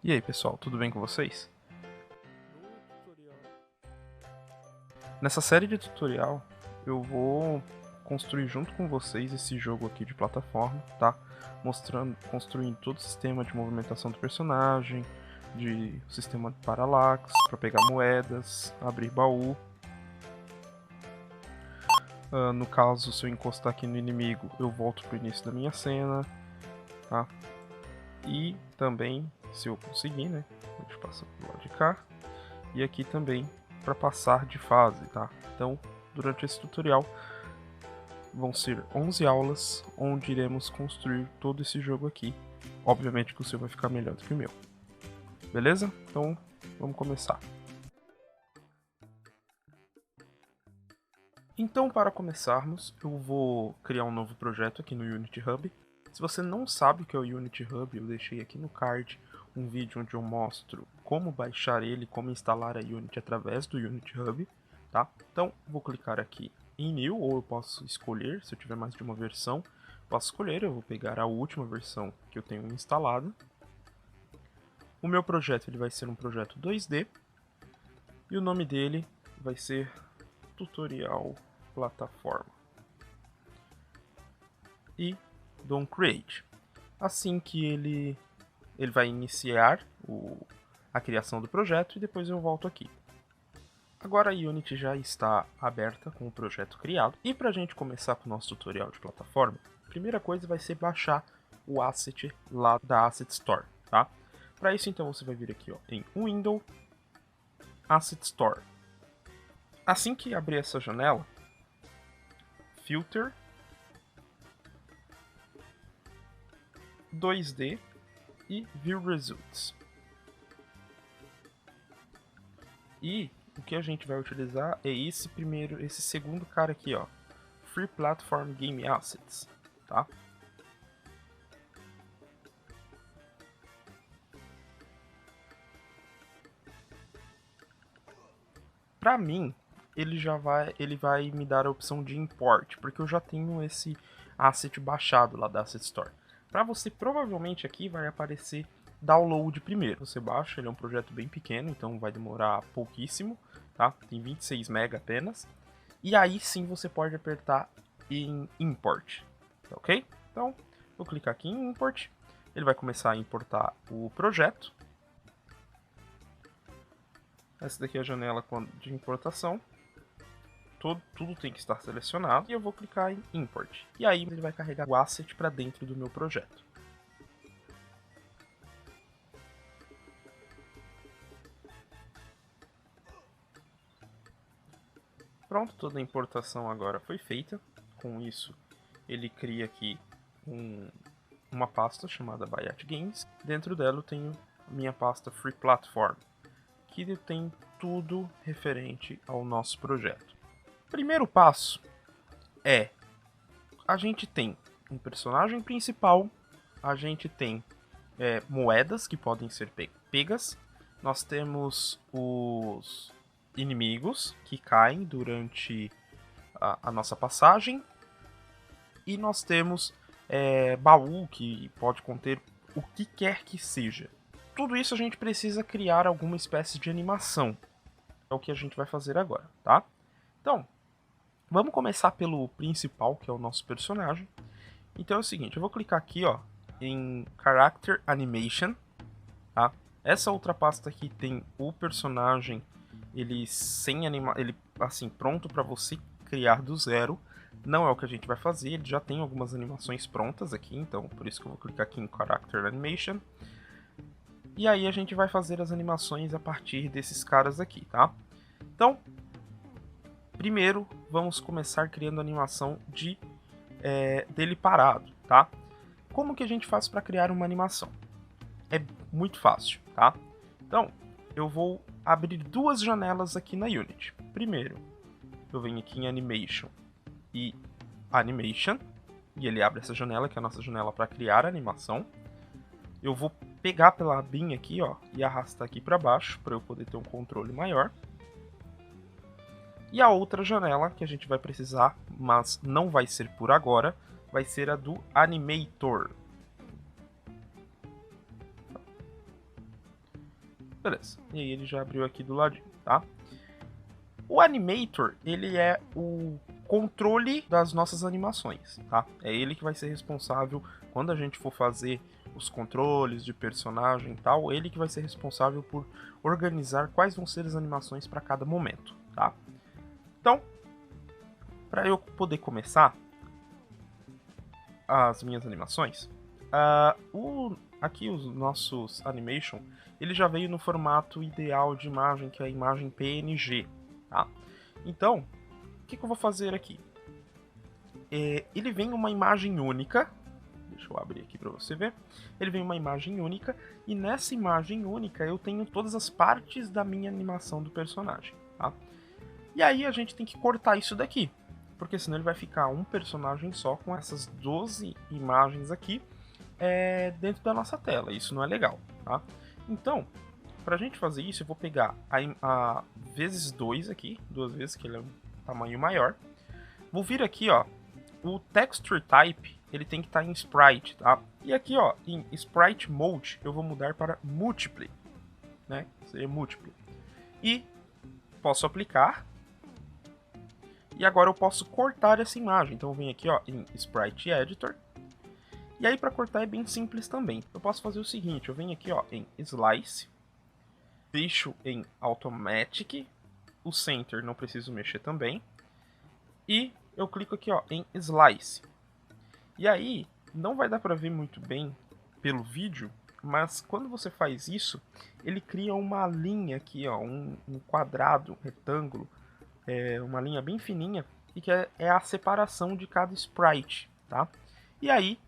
E aí pessoal, tudo bem com vocês? Nessa série de tutorial eu vou construir junto com vocês esse jogo aqui de plataforma, tá? Construindo todo o sistema de movimentação do personagem, de sistema de parallax, para pegar moedas, abrir baú. No caso, se eu encostar aqui no inimigo, eu volto pro início da minha cena, tá? E também, se eu conseguir, né? A gente passa pro lado de cá. E aqui também para passar de fase, tá? Então, durante esse tutorial vão ser 11 aulas onde iremos construir todo esse jogo aqui. Obviamente que o seu vai ficar melhor do que o meu. Beleza? Então, vamos começar. Então, para começarmos, eu vou criar um novo projeto aqui no Unity Hub. Se você não sabe o que é o Unity Hub, eu deixei aqui no card um vídeo onde eu mostro como baixar ele, como instalar a Unity através do Unity Hub, tá? Então, vou clicar aqui em New, ou eu posso escolher, se eu tiver mais de uma versão, posso escolher, eu vou pegar a última versão que eu tenho instalada. O meu projeto ele vai ser um projeto 2D, e o nome dele vai ser Tutorial Plataforma. E dou um Create. Assim que ele vai iniciar a criação do projeto e depois eu volto aqui. Agora a Unity já está aberta com o projeto criado. E para a gente começar com o nosso tutorial de plataforma, a primeira coisa vai ser baixar o asset lá da Asset Store, tá? Para isso então você vai vir aqui ó, em Window, Asset Store. Assim que abrir essa janela, Filter, 2D e View Results. E o que a gente vai utilizar é esse segundo cara aqui, ó, Free Platform Game Assets, tá? Para mim, ele vai me dar a opção de import, porque eu já tenho esse asset baixado lá da Asset Store. Para você, provavelmente aqui vai aparecer download primeiro. Você baixa, ele é um projeto bem pequeno, então vai demorar pouquíssimo, tá? Tem 26 MB apenas. E aí sim você pode apertar em import, tá ok? Então, vou clicar aqui em import, ele vai começar a importar o projeto. Essa daqui é a janela de importação. Tudo tem que estar selecionado e eu vou clicar em import. E aí ele vai carregar o asset para dentro do meu projeto. Pronto, toda a importação agora foi feita. Com isso, ele cria aqui uma pasta chamada Bayat Games. Dentro dela eu tenho minha pasta Free Platform, que tem tudo referente ao nosso projeto. Primeiro passo é, a gente tem um personagem principal, a gente tem moedas que podem ser pegas, nós temos os inimigos que caem durante a nossa passagem, e nós temos baú que pode conter o que quer que seja. Tudo isso a gente precisa criar alguma espécie de animação. É o que a gente vai fazer agora, tá? Então, vamos começar pelo principal, que é o nosso personagem. Então é o seguinte, eu vou clicar aqui ó, em Character Animation, tá? Essa outra pasta aqui tem o personagem, ele assim, pronto para você criar do zero. Não é o que a gente vai fazer, ele já tem algumas animações prontas aqui, então por isso que eu vou clicar aqui em Character Animation. E aí a gente vai fazer as animações a partir desses caras aqui, tá? Então, primeiro vamos começar criando a animação dele parado, tá? Como que a gente faz para criar uma animação? É muito fácil, tá? Então, eu vou abrir duas janelas aqui na Unity. Primeiro, eu venho aqui em Animation e Animation, e ele abre essa janela, que é a nossa janela para criar a animação. Eu vou pegar pela abinha aqui, ó, e arrastar aqui para baixo, para eu poder ter um controle maior. E a outra janela que a gente vai precisar, mas não vai ser por agora, vai ser a do Animator. Beleza. E aí ele já abriu aqui do ladinho, tá? O Animator, ele é o controle das nossas animações, tá? É ele que vai ser responsável quando a gente for fazer os controles de personagem e tal, ele que vai ser responsável por organizar quais vão ser as animações para cada momento, tá? Então, para eu poder começar as minhas animações, aqui os nossos animation, ele já veio no formato ideal de imagem, que é a imagem PNG, tá? Então, o que eu vou fazer aqui? Ele vem uma imagem única. Deixa eu abrir aqui para você ver. Ele vem uma imagem única e nessa imagem única eu tenho todas as partes da minha animação do personagem, tá? E aí a gente tem que cortar isso daqui, porque senão ele vai ficar um personagem só com essas 12 imagens aqui dentro da nossa tela. Isso não é legal, tá? Então, pra gente fazer isso, eu vou pegar a vezes 2 aqui, 2 vezes, que ele é um tamanho maior. Vou vir aqui, ó, o Texture Type, ele tem que estar em Sprite, tá? E aqui, ó, em Sprite Mode, eu vou mudar para Multiply, né? Seria Multiply. E posso aplicar. E agora eu posso cortar essa imagem. Então eu venho aqui, ó, em Sprite Editor. E aí para cortar é bem simples também. Eu posso fazer o seguinte, eu venho aqui, ó, em Slice, deixo em Automatic, o Center não preciso mexer também. E eu clico aqui, ó, em Slice. E aí, não vai dar para ver muito bem pelo vídeo, mas quando você faz isso, ele cria uma linha aqui, ó, um quadrado, um retângulo, uma linha bem fininha, e que é a separação de cada sprite, tá? E aí,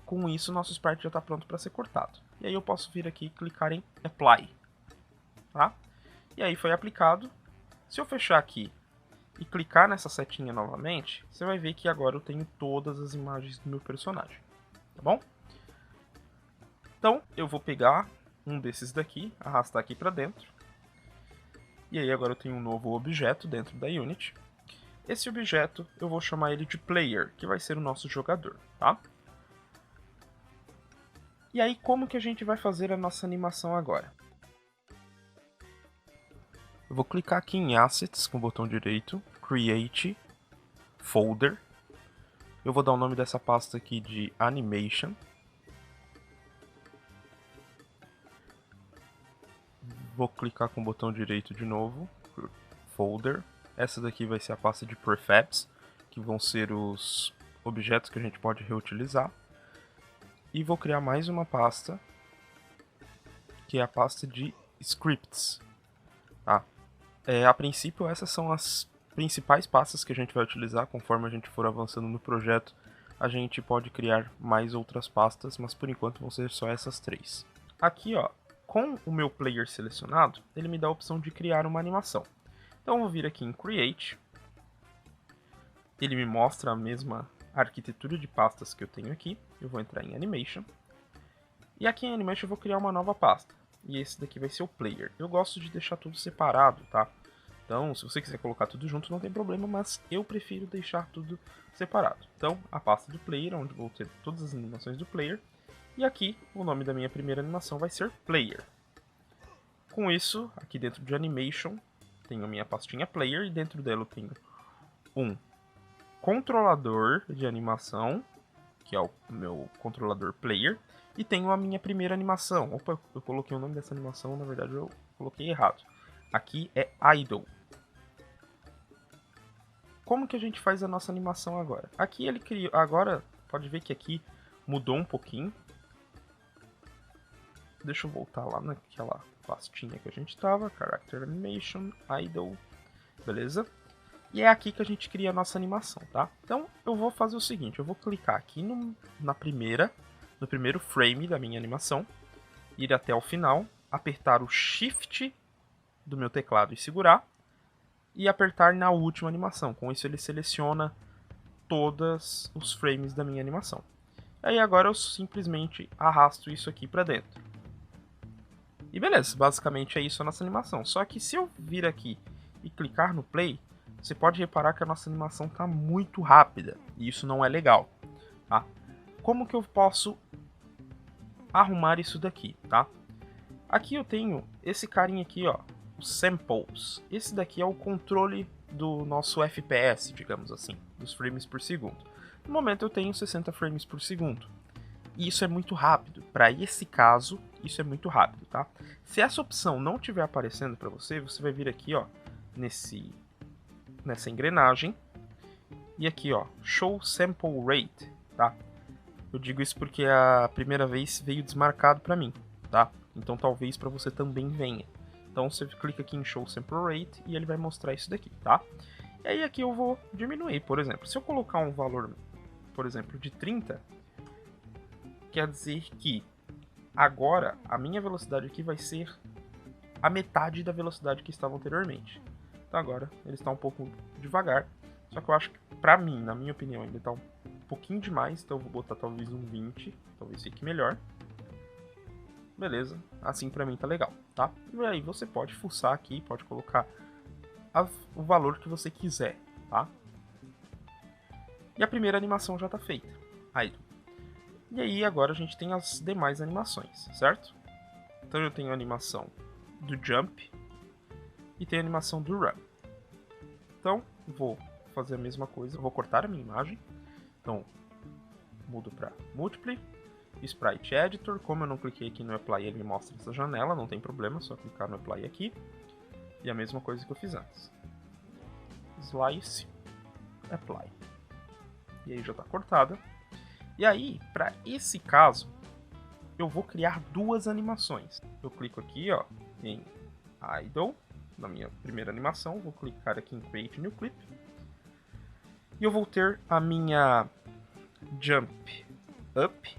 com isso, nosso sprite já está pronto para ser cortado. E aí eu posso vir aqui e clicar em Apply, tá? E aí foi aplicado. Se eu fechar aqui e clicar nessa setinha novamente, você vai ver que agora eu tenho todas as imagens do meu personagem, tá bom? Então, eu vou pegar um desses daqui, arrastar aqui para dentro. E aí agora eu tenho um novo objeto dentro da Unity. Esse objeto eu vou chamar ele de Player, que vai ser o nosso jogador, tá? E aí como que a gente vai fazer a nossa animação agora? Eu vou clicar aqui em Assets com o botão direito, Create, Folder. Eu vou dar o nome dessa pasta aqui de Animation. Vou clicar com o botão direito de novo, Folder. Essa daqui vai ser a pasta de Prefabs, que vão ser os objetos que a gente pode reutilizar. E vou criar mais uma pasta, que é a pasta de Scripts. Tá? A princípio, essas são as principais pastas que a gente vai utilizar. Conforme a gente for avançando no projeto, a gente pode criar mais outras pastas, mas por enquanto vão ser só essas três. Aqui, ó, com o meu player selecionado, ele me dá a opção de criar uma animação. Então eu vou vir aqui em Create, ele me mostra a mesma arquitetura de pastas que eu tenho aqui. Eu vou entrar em Animation, e aqui em Animation eu vou criar uma nova pasta, e esse daqui vai ser o Player. Eu gosto de deixar tudo separado, tá? Então, se você quiser colocar tudo junto, não tem problema, mas eu prefiro deixar tudo separado. Então, a pasta do Player, onde vou ter todas as animações do Player, e aqui o nome da minha primeira animação vai ser Player. Com isso, aqui dentro de Animation, tenho a minha pastinha Player, e dentro dela eu tenho um controlador de animação, que é o meu controlador Player, e tenho a minha primeira animação. Opa, eu coloquei o nome dessa animação, na verdade eu coloquei errado. Aqui é Idle. Como que a gente faz a nossa animação agora? Aqui ele criou, agora pode ver que aqui mudou um pouquinho. Deixa eu voltar lá naquela pastinha que a gente estava, Character Animation, Idle, beleza? E é aqui que a gente cria a nossa animação, tá? Então eu vou fazer o seguinte, eu vou clicar aqui no primeiro frame da minha animação, ir até o final, apertar o Shift do meu teclado e segurar, e apertar na última animação. Com isso ele seleciona todos os frames da minha animação. Aí agora eu simplesmente arrasto isso aqui para dentro. E beleza, basicamente é isso a nossa animação. Só que se eu vir aqui e clicar no play, você pode reparar que a nossa animação está muito rápida, e isso não é legal, tá? Como que eu posso arrumar isso daqui, tá? Aqui eu tenho esse carinha aqui, ó, os samples. Esse daqui é o controle do nosso FPS, digamos assim, dos frames por segundo. No momento eu tenho 60 frames por segundo. E isso é muito rápido. Para esse caso, isso é muito rápido, tá? Se essa opção não estiver aparecendo para você, você vai vir aqui, ó, nessa engrenagem e aqui, ó, Show Sample Rate, tá? Eu digo isso porque a primeira vez veio desmarcado para mim, tá? Então talvez para você também venha. Então você clica aqui em Show Sample Rate e ele vai mostrar isso daqui, tá? E aí aqui eu vou diminuir, por exemplo. Se eu colocar um valor, por exemplo, de 30, quer dizer que agora a minha velocidade aqui vai ser a metade da velocidade que estava anteriormente. Então agora ele está um pouco devagar, só que eu acho que pra mim, na minha opinião, ele está um pouquinho demais, então eu vou botar talvez um 20, talvez fique melhor. Beleza, assim pra mim tá legal, tá? E aí você pode fuçar aqui, pode colocar o valor que você quiser, tá? E a primeira animação já tá feita. Aí. E aí agora a gente tem as demais animações, certo? Então eu tenho a animação do jump e tenho a animação do run. Então vou fazer a mesma coisa, vou cortar a minha imagem. Então mudo para Multiply, Sprite Editor. Como eu não cliquei aqui no Apply, ele me mostra essa janela, não tem problema, só clicar no Apply aqui. E a mesma coisa que eu fiz antes. Slice, Apply. E aí já está cortada. E aí, para esse caso, eu vou criar duas animações. Eu clico aqui, ó, em Idle, na minha primeira animação, vou clicar aqui em Create New Clip. E eu vou ter a minha Jump Up,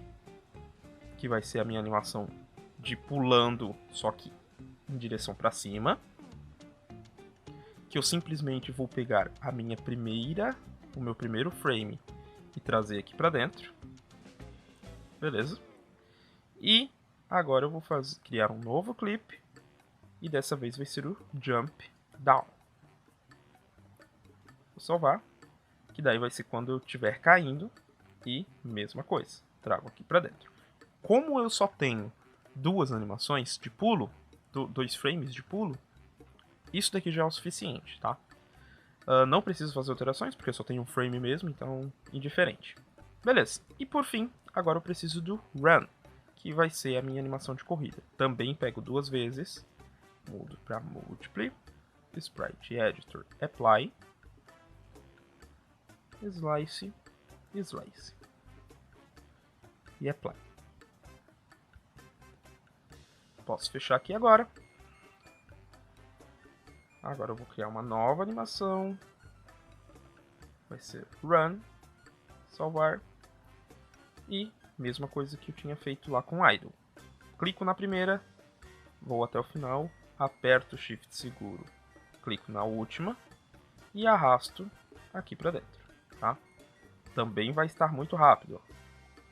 que vai ser a minha animação de pulando, só que em direção para cima. Que eu simplesmente vou pegar a minha o meu primeiro frame e trazer aqui para dentro. Beleza? E agora eu vou criar um novo clipe e dessa vez vai ser o Jump Down. Vou salvar, que daí vai ser quando eu estiver caindo e mesma coisa, trago aqui para dentro. Como eu só tenho duas animações de pulo, dois frames de pulo, isso daqui já é o suficiente, tá? Não preciso fazer alterações, porque eu só tenho um frame mesmo, então indiferente. Beleza, e por fim, agora eu preciso do Run, que vai ser a minha animação de corrida. Também pego duas vezes, mudo para Multiply, Sprite Editor, Apply, Slice, Slice e Apply. Posso fechar aqui agora. Agora eu vou criar uma nova animação. Vai ser Run, salvar. E mesma coisa que eu tinha feito lá com Idle. Clico na primeira, vou até o final, aperto o Shift seguro, clico na última e arrasto aqui para dentro, tá? Também vai estar muito rápido, ó.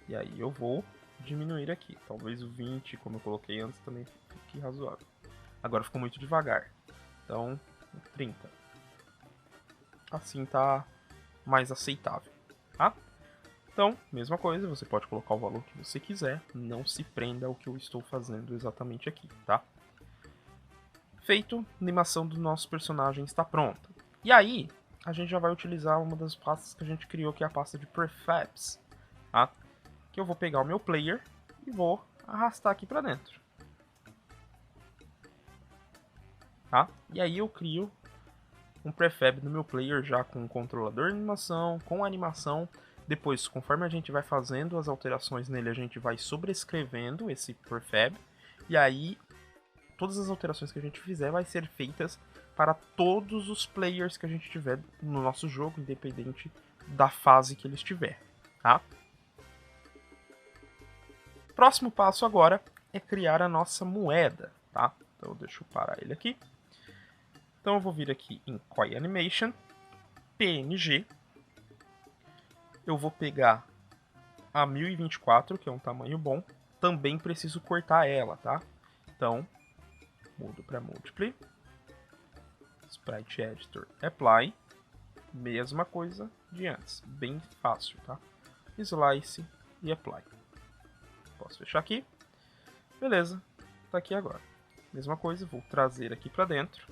E aí eu vou diminuir aqui, talvez o 20, como eu coloquei antes, também fique razoável. Agora ficou muito devagar, então 30. Assim tá mais aceitável, tá? Então, mesma coisa, você pode colocar o valor que você quiser, não se prenda ao que eu estou fazendo exatamente aqui, tá? Feito, a animação do nosso personagem está pronta. E aí, a gente já vai utilizar uma das pastas que a gente criou, que é a pasta de prefabs, tá? Que eu vou pegar o meu player e vou arrastar aqui para dentro. Tá? E aí eu crio um prefab no meu player já com o controlador de animação, com a animação. Depois, conforme a gente vai fazendo as alterações nele, a gente vai sobrescrevendo esse prefab. E aí, todas as alterações que a gente fizer vai ser feitas para todos os players que a gente tiver no nosso jogo, independente da fase que ele estiver, tá? Próximo passo agora é criar a nossa moeda, tá? Então deixa eu parar ele aqui. Então eu vou vir aqui em Koi Animation, PNG. Eu vou pegar a 1024, que é um tamanho bom. Também preciso cortar ela, tá? Então, mudo para Multiply. Sprite Editor, Apply. Mesma coisa de antes. Bem fácil, tá? Slice e Apply. Posso fechar aqui. Beleza. tá aqui agora. Mesma coisa, vou trazer aqui para dentro.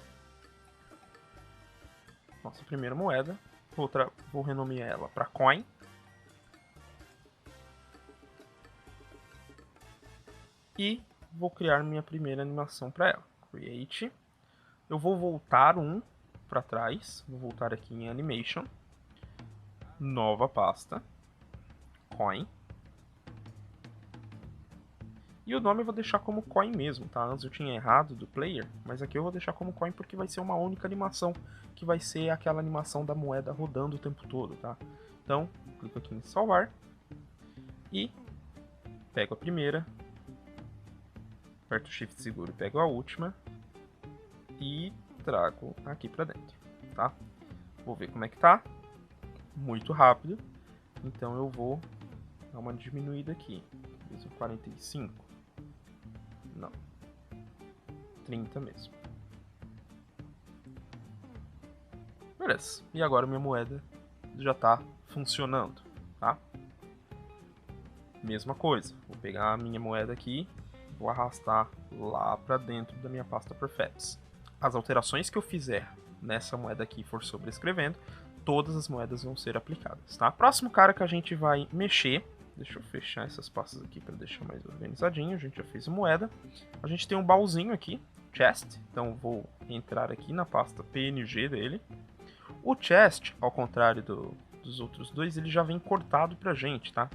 Nossa primeira moeda. Vou renomear ela para Coin. E vou criar minha primeira animação para ela. Create. Eu vou voltar um para trás. Vou voltar aqui em Animation. Nova pasta. Coin. E o nome eu vou deixar como Coin mesmo, tá? Antes eu tinha errado do player, mas aqui eu vou deixar como Coin porque vai ser uma única animação, que vai ser aquela animação da moeda rodando o tempo todo, tá? Então, clico aqui em salvar e pego a primeira, aperto o Shift seguro e pego a última e trago aqui pra dentro, tá? Vou ver como é que tá, muito rápido, então eu vou dar uma diminuída aqui, 45. Não. 30 mesmo. Beleza. E agora minha moeda já está funcionando, tá? Mesma coisa. Vou pegar a minha moeda aqui, vou arrastar lá para dentro da minha pasta Perfects. As alterações que eu fizer nessa moeda aqui for sobrescrevendo, todas as moedas vão ser aplicadas, tá? Próximo cara que a gente vai mexer. Deixa eu fechar essas pastas aqui para deixar mais organizadinho. A gente já fez a moeda. A gente tem um baúzinho aqui, chest. Então vou entrar aqui na pasta PNG dele. O chest, ao contrário dos outros dois, ele já vem cortado pra gente, tá?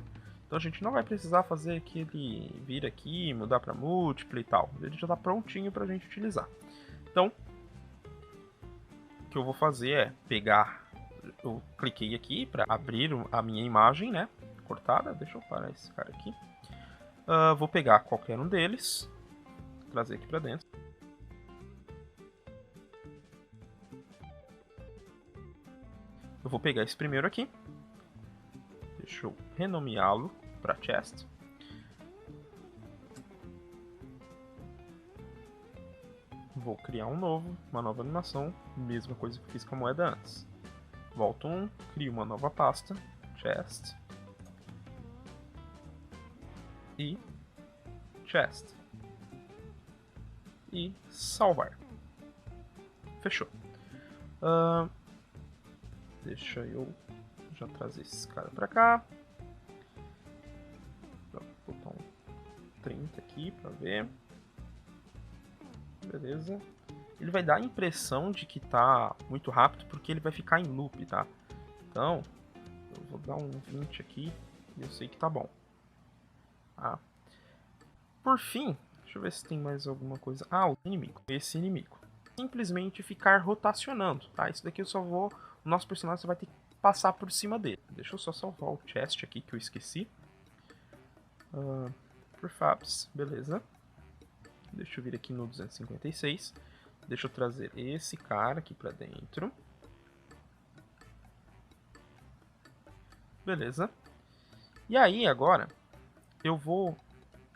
Então a gente não vai precisar fazer que ele vir aqui, mudar para múltiplo e tal. Ele já está prontinho pra gente utilizar. Então, o que eu vou fazer é pegar... Eu cliquei aqui para abrir a minha imagem, né? Cortada. Deixa eu parar esse cara aqui. Vou pegar qualquer um deles, trazer aqui para dentro. Eu vou pegar esse primeiro aqui. Deixa eu renomeá-lo para chest. Vou criar um novo, uma nova animação, mesma coisa que eu fiz com a moeda antes. Volto um, crio uma nova pasta, chest. E chest. E salvar. Fechou. Deixa eu já trazer esse cara pra cá. Vou botar um 30 aqui pra ver. Beleza. Ele vai dar a impressão de que tá muito rápido porque ele vai ficar em loop, tá? Então, eu vou dar um 20 aqui e eu sei que tá bom. Por fim, deixa eu ver se tem mais alguma coisa. O inimigo. Esse inimigo. Simplesmente ficar rotacionando, tá? Isso daqui eu só vou... O nosso personagem só vai ter que passar por cima dele. Deixa eu só salvar o chest aqui que eu esqueci. Prefabs, beleza. Deixa eu vir aqui no 256. Deixa eu trazer esse cara aqui pra dentro. Beleza. E aí, agora,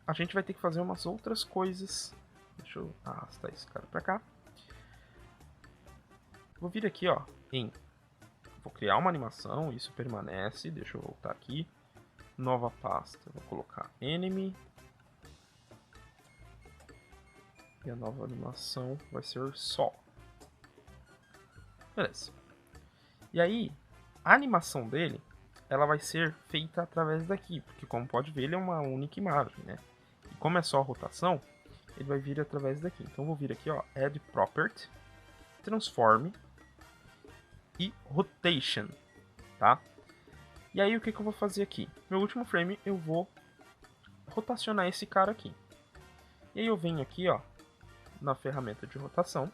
a gente vai ter que fazer umas outras coisas. Deixa eu arrastar esse cara pra cá. Vou vir aqui, ó, vou criar uma animação, isso permanece. Deixa eu voltar aqui. Nova pasta, vou colocar enemy. E a nova animação vai ser sol. Beleza. E aí, a animação dele, ela vai ser feita através daqui, porque como pode ver, ele é uma única imagem, né? E como é só rotação, ele vai vir através daqui. Então eu vou vir aqui, ó, Add Property, Transform e Rotation, tá? E aí o que eu vou fazer aqui? Meu último frame eu vou rotacionar esse cara aqui. E aí eu venho aqui, ó, na ferramenta de rotação,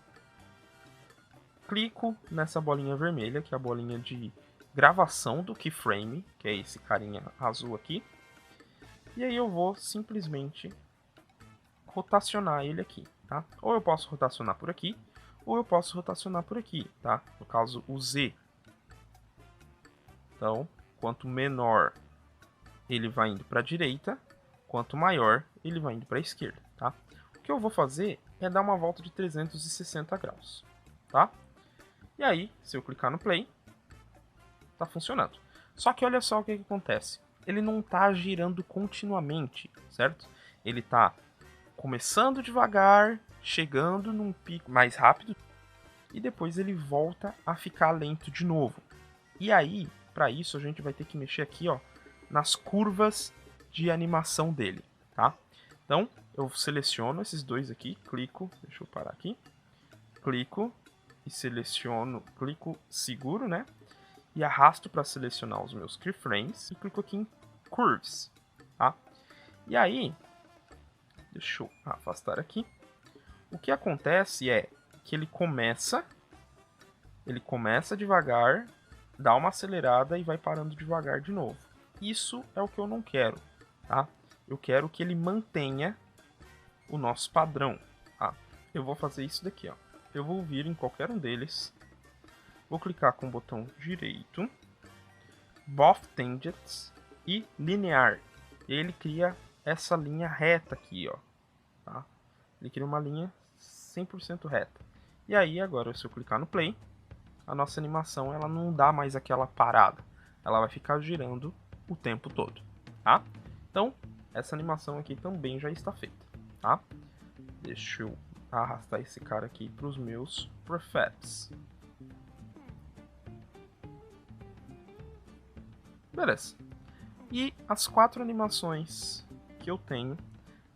clico nessa bolinha vermelha, que é a bolinha de gravação do keyframe, que é esse carinha azul aqui. E aí eu vou simplesmente rotacionar ele aqui, tá? Ou eu posso rotacionar por aqui, ou eu posso rotacionar por aqui, tá? No caso, o Z. Então, quanto menor ele vai indo para a direita, quanto maior ele vai indo para a esquerda, tá? O que eu vou fazer é dar uma volta de 360 graus, tá? E aí, se eu clicar no play, tá funcionando. Só que olha só o que acontece. Ele não tá girando continuamente, certo? Ele tá começando devagar, chegando num pico mais rápido, e depois ele volta a ficar lento de novo. E aí, para isso, a gente vai ter que mexer aqui, ó, nas curvas de animação dele, tá? Então, eu seleciono esses dois aqui, clico, deixa eu parar aqui, clico e seleciono, clico seguro, né? E arrasto para selecionar os meus keyframes e clico aqui em Curves, tá? E aí, deixa eu afastar aqui. O que acontece é que ele começa devagar, dá uma acelerada e vai parando devagar de novo. Isso é o que eu não quero, tá? Eu quero que ele mantenha o nosso padrão, tá? Eu vou fazer isso daqui, ó. Eu vou vir em qualquer um deles, vou clicar com o botão direito, Both Tangents e Linear. E ele cria essa linha reta aqui, ó, tá? Ele cria uma linha 100% reta. E aí, agora, se eu clicar no play, a nossa animação ela não dá mais aquela parada. Ela vai ficar girando o tempo todo, tá? Então, essa animação aqui também já está feita, tá? Deixa eu arrastar esse cara aqui para os meus prefabs. Beleza. E as 4 animações que eu tenho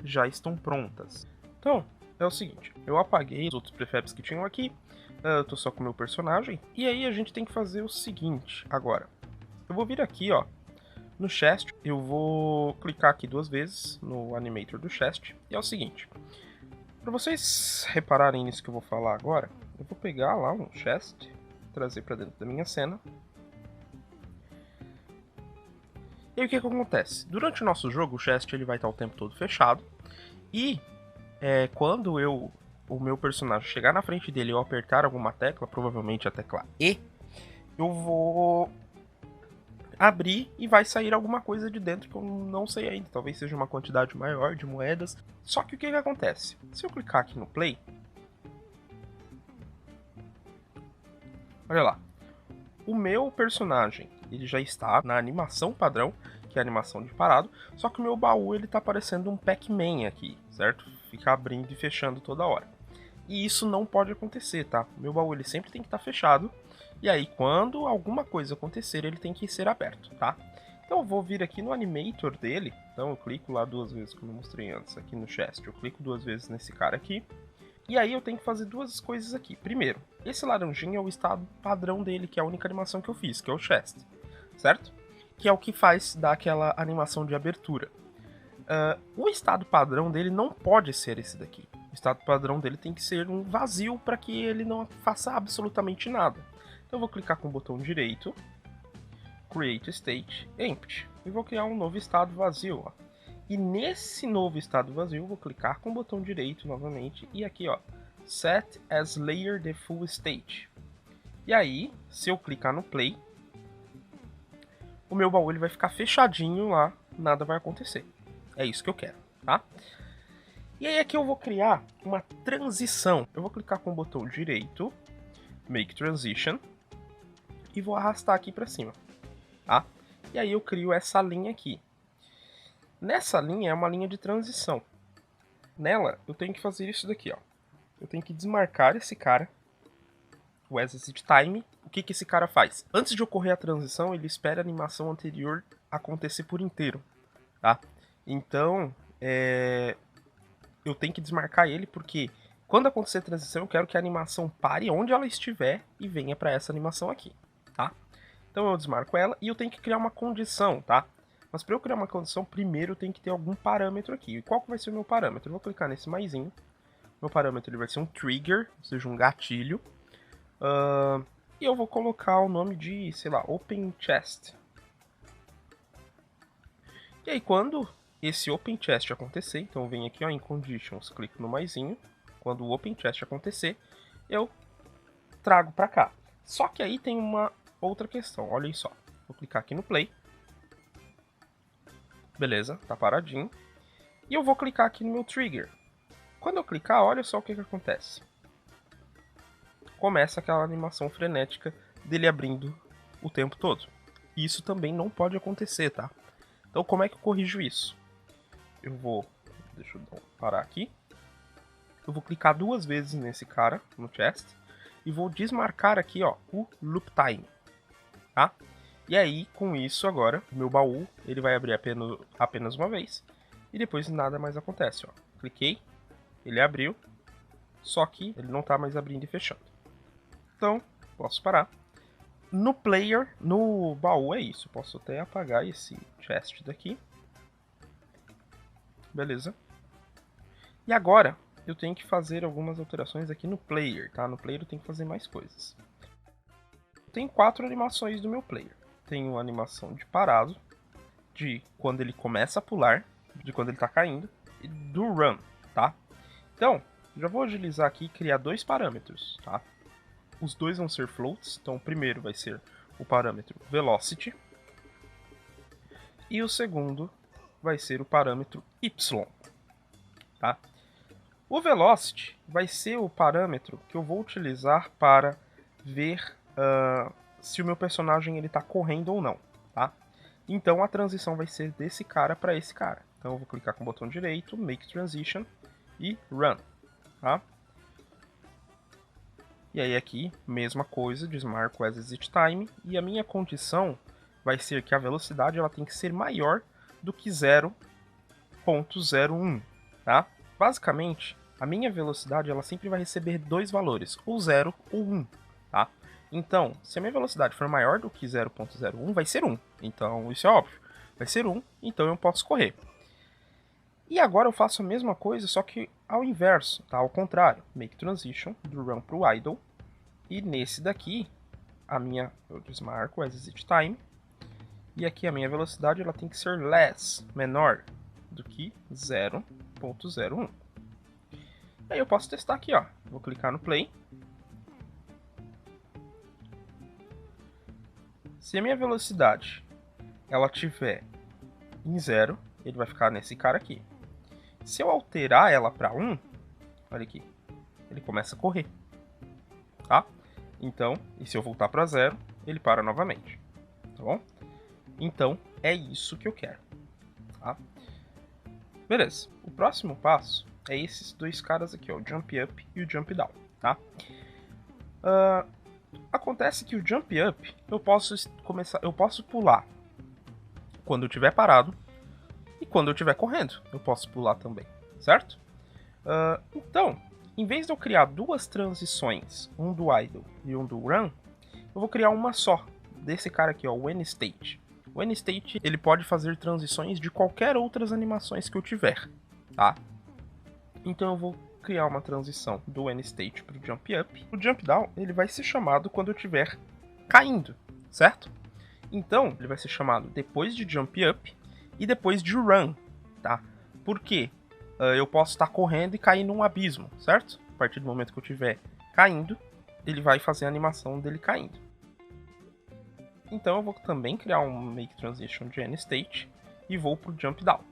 já estão prontas. Então, é o seguinte, eu apaguei os outros prefabs que tinham aqui, eu tô só com o meu personagem, e aí a gente tem que fazer o seguinte agora. Eu vou vir aqui, ó, no chest, eu vou clicar aqui 2 vezes no animator do chest, e é o seguinte, para vocês repararem nisso que eu vou falar agora, eu vou pegar lá um chest, trazer para dentro da minha cena. E aí o que acontece? Durante o nosso jogo, o chest ele vai estar o tempo todo fechado, e quando o meu personagem chegar na frente dele e eu apertar alguma tecla, provavelmente a tecla E, eu vou abrir e vai sair alguma coisa de dentro que eu não sei ainda. Talvez seja uma quantidade maior de moedas. Só que o que acontece? Se eu clicar aqui no play, olha lá, o meu personagem ele já está na animação padrão, que é a animação de parado, só que o meu baú ele tá parecendo um Pac-Man aqui, certo? Fica abrindo e fechando toda hora. E isso não pode acontecer, tá? O meu baú ele sempre tem que estar fechado, e aí quando alguma coisa acontecer ele tem que ser aberto, tá? Então eu vou vir aqui no animator dele, então eu clico lá 2 vezes, como eu mostrei antes, aqui no chest, eu clico 2 vezes nesse cara aqui, e aí eu tenho que fazer 2 coisas aqui. Primeiro, esse laranjinho é o estado padrão dele, que é a única animação que eu fiz, que é o chest, certo? Que é o que faz dar aquela animação de abertura. O estado padrão dele não pode ser esse daqui. O estado padrão dele tem que ser um vazio para que ele não faça absolutamente nada. Então eu vou clicar com o botão direito, Create State Empty, e vou criar um novo estado vazio. Ó. E nesse novo estado vazio eu vou clicar com o botão direito novamente e aqui ó, Set as Layer Default State. E aí, se eu clicar no Play, o meu baú ele vai ficar fechadinho lá, nada vai acontecer. É isso que eu quero, tá? E aí aqui eu vou criar uma transição. Eu vou clicar com o botão direito, Make Transition, e vou arrastar aqui para cima, tá? E aí eu crio essa linha aqui. Nessa linha é uma linha de transição. Nela eu tenho que fazer isso daqui, ó. Eu tenho que desmarcar esse cara, o Exit Time. O que esse cara faz? Antes de ocorrer a transição, ele espera a animação anterior acontecer por inteiro, tá? Então, eu tenho que desmarcar ele porque quando acontecer a transição, eu quero que a animação pare onde ela estiver e venha para essa animação aqui, tá? Então eu desmarco ela e eu tenho que criar uma condição, tá? Mas para eu criar uma condição, primeiro eu tenho que ter algum parâmetro aqui. E qual que vai ser o meu parâmetro? Eu vou clicar nesse maisinho. Meu parâmetro ele vai ser um trigger, ou seja, um gatilho. E eu vou colocar o nome de, sei lá, Open Chest. E aí quando esse Open Chest acontecer, então eu venho aqui ó, em Conditions, clico no maisinho. Quando o Open Chest acontecer, eu trago para cá. Só que aí tem uma outra questão, olhem só. Vou clicar aqui no Play. Beleza, tá paradinho. E eu vou clicar aqui no meu Trigger. Quando eu clicar, olha só o que acontece. Começa aquela animação frenética dele abrindo o tempo todo. E isso também não pode acontecer, tá? Então como é que eu corrijo isso? Eu vou... Deixa eu dar um parar aqui. Eu vou clicar 2 vezes nesse cara, no chest, e vou desmarcar aqui, ó, o loop time, tá? E aí, com isso agora, o meu baú, ele vai abrir apenas uma vez, e depois nada mais acontece, ó. Cliquei, ele abriu, só que ele não tá mais abrindo e fechando. Então, posso parar. No player, no baú é isso, posso até apagar esse chest daqui. Beleza. E agora, eu tenho que fazer algumas alterações aqui no player, tá? No player eu tenho que fazer mais coisas. Tem 4 animações do meu player. Tenho a animação de parado, de quando ele começa a pular, de quando ele tá caindo, e do run, tá? Então, já vou agilizar aqui e criar 2 parâmetros, tá? Os dois vão ser floats, então o primeiro vai ser o parâmetro velocity, e o segundo vai ser o parâmetro y, tá? O velocity vai ser o parâmetro que eu vou utilizar para ver se o meu personagem está correndo ou não, tá? Então a transição vai ser desse cara para esse cara. Então eu vou clicar com o botão direito, Make Transition e Run, tá? E aí aqui, mesma coisa, desmarco As Exit Time, e a minha condição vai ser que a velocidade ela tem que ser maior do que 0.01, tá? Basicamente, a minha velocidade ela sempre vai receber 2 valores, ou 0 ou 1, tá? Então, se a minha velocidade for maior do que 0.01, vai ser 1. Então, isso é óbvio. Vai ser 1, então eu posso correr. E agora eu faço a mesma coisa, só que ao inverso, tá? Ao contrário. Make Transition, do Run para o Idle. E nesse daqui, eu desmarco As Exit Time. E aqui a minha velocidade ela tem que ser less, menor do que 0.01. Aí eu posso testar aqui, ó. Vou clicar no play. Se a minha velocidade ela tiver em 0, ele vai ficar nesse cara aqui. Se eu alterar ela para 1, olha aqui, ele começa a correr, tá? Então, e se eu voltar para 0, ele para novamente, tá bom? Então, é isso que eu quero, tá? Beleza, o próximo passo é esses 2 caras aqui, ó, o Jump Up e o Jump Down, tá? Acontece que o Jump Up, eu posso pular quando eu estiver parado e quando eu estiver correndo, eu posso pular também, certo? Então, em vez de eu criar 2 transições, um do Idle e um do Run, eu vou criar uma só, desse cara aqui, ó, o N-State. O N-State, ele pode fazer transições de qualquer outras animações que eu tiver, tá? Então eu vou criar uma transição do N-State para o Jump Up. O Jump Down, ele vai ser chamado quando eu estiver caindo, certo? Então, ele vai ser chamado depois de Jump Up e depois de Run, tá? Por quê? Eu posso estar correndo e cair num abismo, certo? A partir do momento que eu estiver caindo, ele vai fazer a animação dele caindo. Então eu vou também criar um Make Transition de N-State e vou para o Jump Down.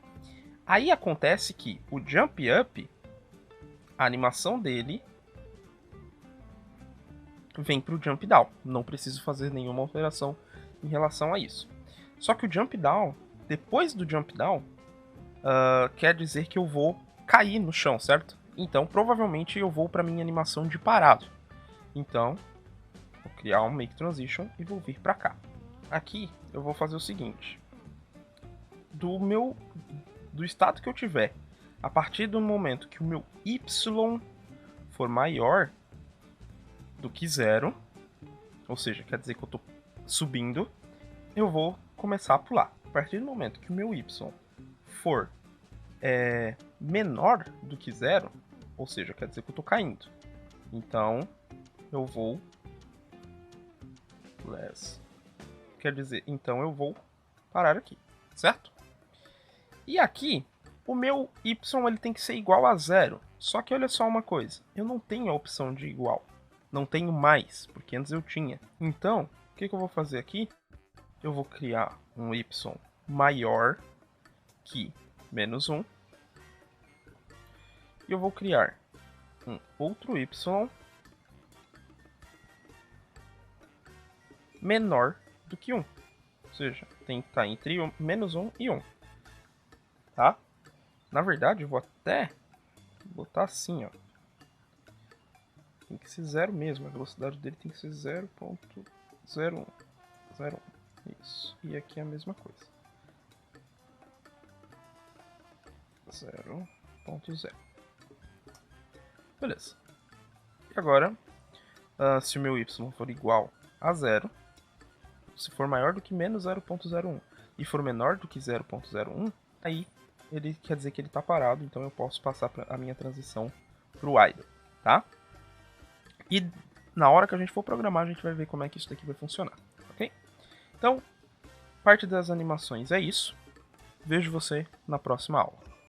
Aí acontece que o Jump Up, a animação dele vem para o Jump Down. Não preciso fazer nenhuma alteração em relação a isso. Só que o Jump Down, depois do Jump Down, quer dizer que eu vou cair no chão, certo? Então provavelmente eu vou para minha animação de parado. Então vou criar um Make Transition e vou vir para cá. Aqui eu vou fazer o seguinte. Do estado que eu tiver, a partir do momento que o meu Y for maior do que 0, ou seja, quer dizer que eu estou subindo, eu vou começar a pular. A partir do momento que o meu Y for menor do que 0, ou seja, quer dizer que eu estou caindo. Então, eu vou... Quer dizer, então eu vou parar aqui, certo? E aqui, o meu Y ele tem que ser igual a 0. Só que olha só uma coisa, eu não tenho a opção de igual. Não tenho mais, porque antes eu tinha. Então, o que eu vou fazer aqui? Eu vou criar um Y maior que menos 1. E eu vou criar um outro Y menor do que 1. Ou seja, tem que estar entre menos 1 e 1. Tá? Na verdade, eu vou até Vou botar assim, ó. Tem que ser 0 mesmo, a velocidade dele tem que ser 0.01. Isso. E aqui é a mesma coisa. 0.0. Beleza. E agora, se o meu y for igual a 0, se for maior do que menos 0.01 e for menor do que 0.01, aí ele quer dizer que ele está parado, então eu posso passar a minha transição para o idle, tá? E na hora que a gente for programar, a gente vai ver como é que isso daqui vai funcionar, ok? Então, parte das animações é isso. Vejo você na próxima aula.